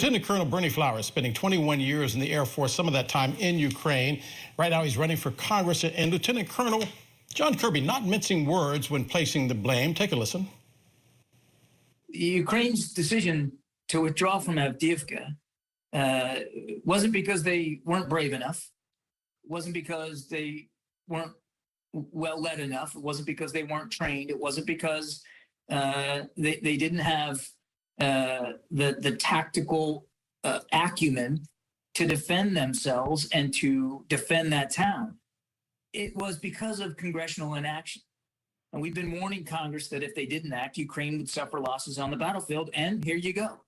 Lieutenant Colonel Bernie Flowers spending 21 years in the Air Force, some of that time in Ukraine. Right now he's running for Congress. And Lieutenant Colonel John Kirby not mincing words when placing the blame. Take a listen. Ukraine's decision to withdraw from Avdiivka wasn't because they weren't brave enough. It wasn't because they weren't well led enough. It wasn't because they weren't trained. It wasn't because they didn't have the tactical acumen to defend themselves and to defend that town. It was because of congressional inaction. And we've been warning Congress that if they didn't act, Ukraine would suffer losses on the battlefield. And here you go.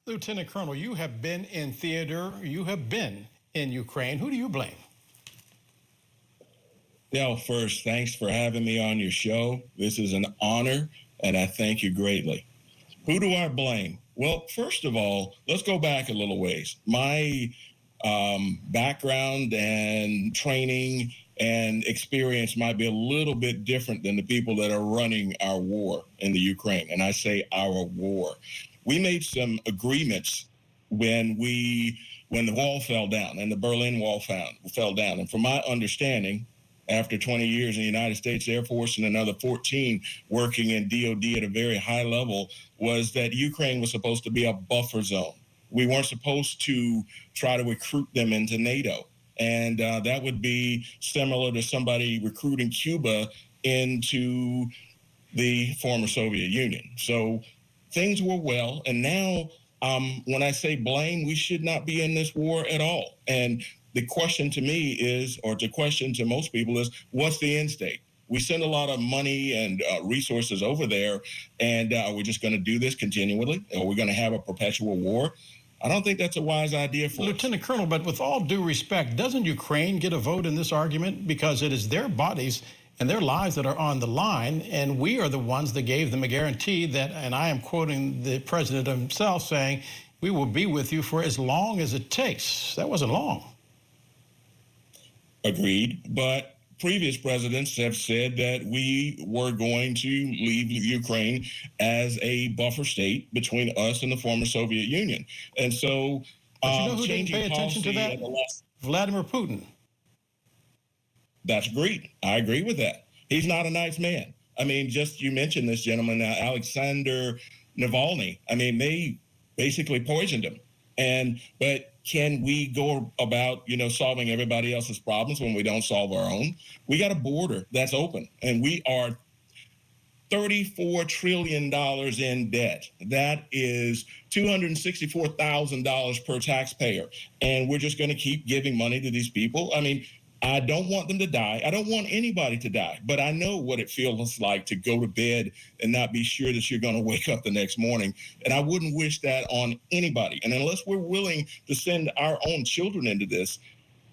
Lieutenant Colonel, you have been in theater. You have been in Ukraine. Who do you blame? Dale, first, thanks for having me on your show. This is an honor, and I thank you greatly. Who do I blame? Well, first of all, let's go back a little ways. My background and training and experience might be a little bit different than the people that are running our war in the Ukraine. And I say our war. We made some agreements when the wall fell down and the Berlin Wall fell down. And from my understanding, after 20 years in the United States Air Force and another 14 working in DOD at a very high level, was that Ukraine was supposed to be a buffer zone. We weren't supposed to try to recruit them into NATO. And that would be similar to somebody recruiting Cuba into the former Soviet Union. So things were well. And now when I say blame, we should not be in this war at all. And the question to me is, or the question to most people is, what's the end state? We send a lot of money and resources over there, and are we just going to do this continually? Are we going to have a perpetual war? I don't think that's a wise idea for us. Lieutenant Colonel, but with all due respect, doesn't Ukraine get a vote in this argument? Because it is their bodies and their lives that are on the line, and we are the ones that gave them a guarantee that, and I am quoting the president himself saying, we will be with you for as long as it takes. That wasn't long. Agreed, but previous presidents have said that we were going to leave Ukraine as a buffer state between us and the former Soviet Union. And so, but you know who didn't pay attention to that? Vladimir Putin. That's agreed. I agree with that. He's not a nice man. I mean, just you mentioned this gentleman, Alexander Navalny. I mean, they basically poisoned him. But can we go about, solving everybody else's problems when we don't solve our own? We got a border that's open, and we are $34 trillion in debt. That is $264,000 per taxpayer. And we're just going to keep giving money to these people. I mean, I don't want them to die. I don't want anybody to die, but I know what it feels like to go to bed and not be sure that you're going to wake up the next morning. And I wouldn't wish that on anybody. And unless we're willing to send our own children into this,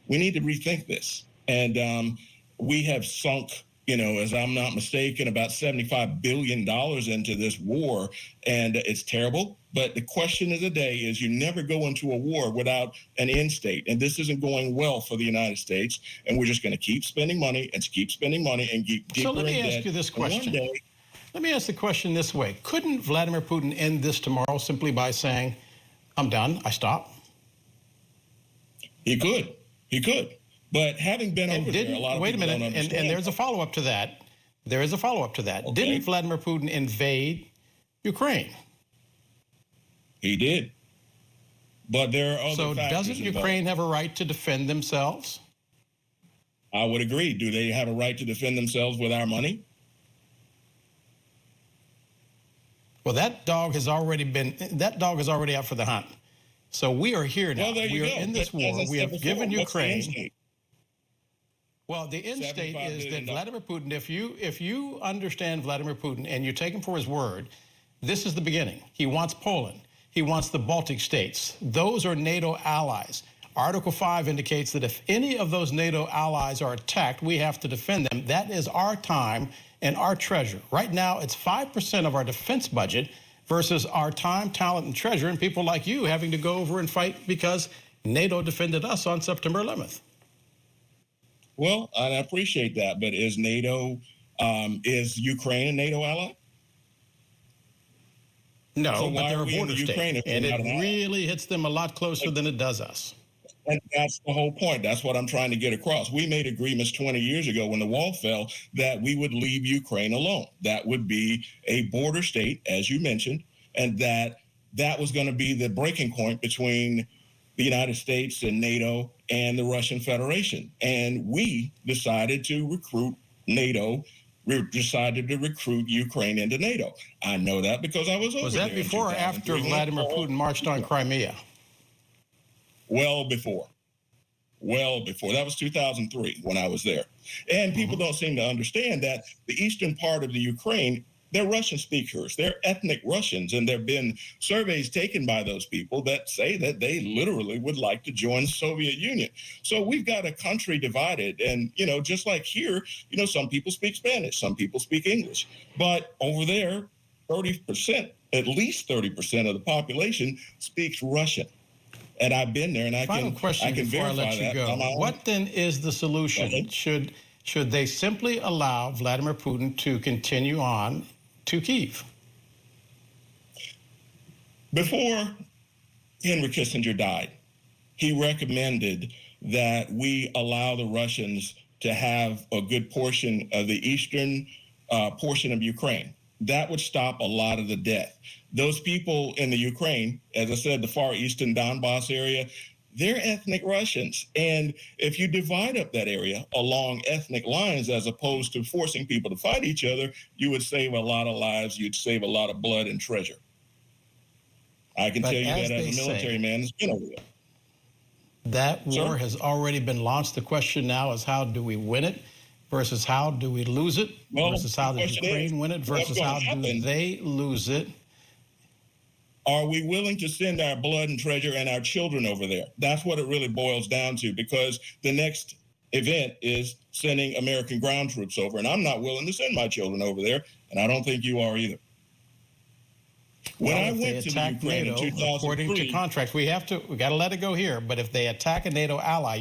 we need to rethink this. And we have sunk, as I'm not mistaken, about $75 billion into this war, and it's terrible. But the question of the day is, you never go into a war without an end state. And this isn't going well for the United States. And we're just going to keep spending money and keep spending money and keep deeper in debt. So let me ask you this question. Let me ask the question this way. Couldn't Vladimir Putin end this tomorrow simply by saying, I'm done, I stop? He could. He could. But having been over there, a lot of people don't understand. And there's a follow-up to that. There is a follow-up to that. Okay. Didn't Vladimir Putin invade Ukraine? He did. But there are other So factors doesn't Ukraine have a right to defend themselves? I would agree. Do they have a right to defend themselves with our money? Well, that dog is already out for the hunt. So we are here now. Well, we are in this war. We have given Ukraine. Well, the end state is that Vladimir Putin, if you understand Vladimir Putin and you take him for his word, this is the beginning. He wants Poland. He wants the Baltic states. Those are NATO allies. Article 5 indicates that if any of those NATO allies are attacked, we have to defend them. That is our time and our treasure. Right now, it's 5% of our defense budget versus our time, talent, and treasure, and people like you having to go over and fight because NATO defended us on September 11th. Well, I appreciate that, but is Ukraine a NATO ally? No, So but why they're are a we in border the Ukraine state, if we're and it not an ally? really hits them a lot closer than it does us. And that's the whole point. That's what I'm trying to get across. We made agreements 20 years ago when the wall fell that we would leave Ukraine alone. That would be a border state, as you mentioned, and that was going to be the breaking point between the United States and NATO and the Russian Federation. And we decided to recruit NATO. We decided to recruit Ukraine into NATO. I know that because I was over there. Was that before or after Vladimir Putin marched on Crimea? Well before. Well before. That was 2003 when I was there. And people don't seem to understand that the eastern part of the Ukraine, they're Russian speakers. They're ethnic Russians. And there have been surveys taken by those people that say that they literally would like to join the Soviet Union. So we've got a country divided. And, just like here, some people speak Spanish, some people speak English. But over there, 30%, at least 30% of the population speaks Russian. And I've been there, and I Final question can before I verify let you that. go. What then is the solution? Should they simply allow Vladimir Putin to continue on to Kyiv? Before Henry Kissinger died, he recommended that we allow the Russians to have a good portion of the eastern portion of Ukraine. That would stop a lot of the death. Those people in the Ukraine, as I said, the far eastern Donbass area, they're ethnic Russians. And if you divide up that area along ethnic lines, as opposed to forcing people to fight each other, you would save a lot of lives. You'd save a lot of blood and treasure. I can tell you that as a military man that's been over there. That war has already been launched. The question now is, how do we win it versus how do we lose it, versus how does Ukraine win it versus how do they lose it? Are we willing to send our blood and treasure and our children over there? That's what it really boils down to, because the next event is sending American ground troops over, and I'm not willing to send my children over there, and I don't think you are either. When I went to the Ukraine in 2003, according to contracts, we got to let it go here. But if they attack a NATO ally,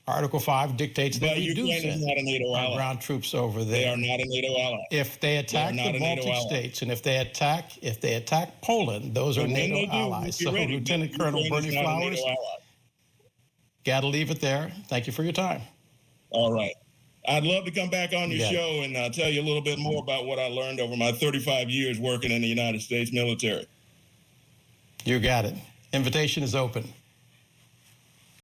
Article 5 dictates that we do send our ground troops over there. They are not a NATO ally. If they attack the Baltic states and if they attack Poland, those are NATO allies. So, Lieutenant Colonel Bernie Flowers, got to leave it there. Thank you for your time. All right. I'd love to come back on your show and tell you a little bit more about what I learned over my 35 years working in the United States military. You got it. Invitation is open.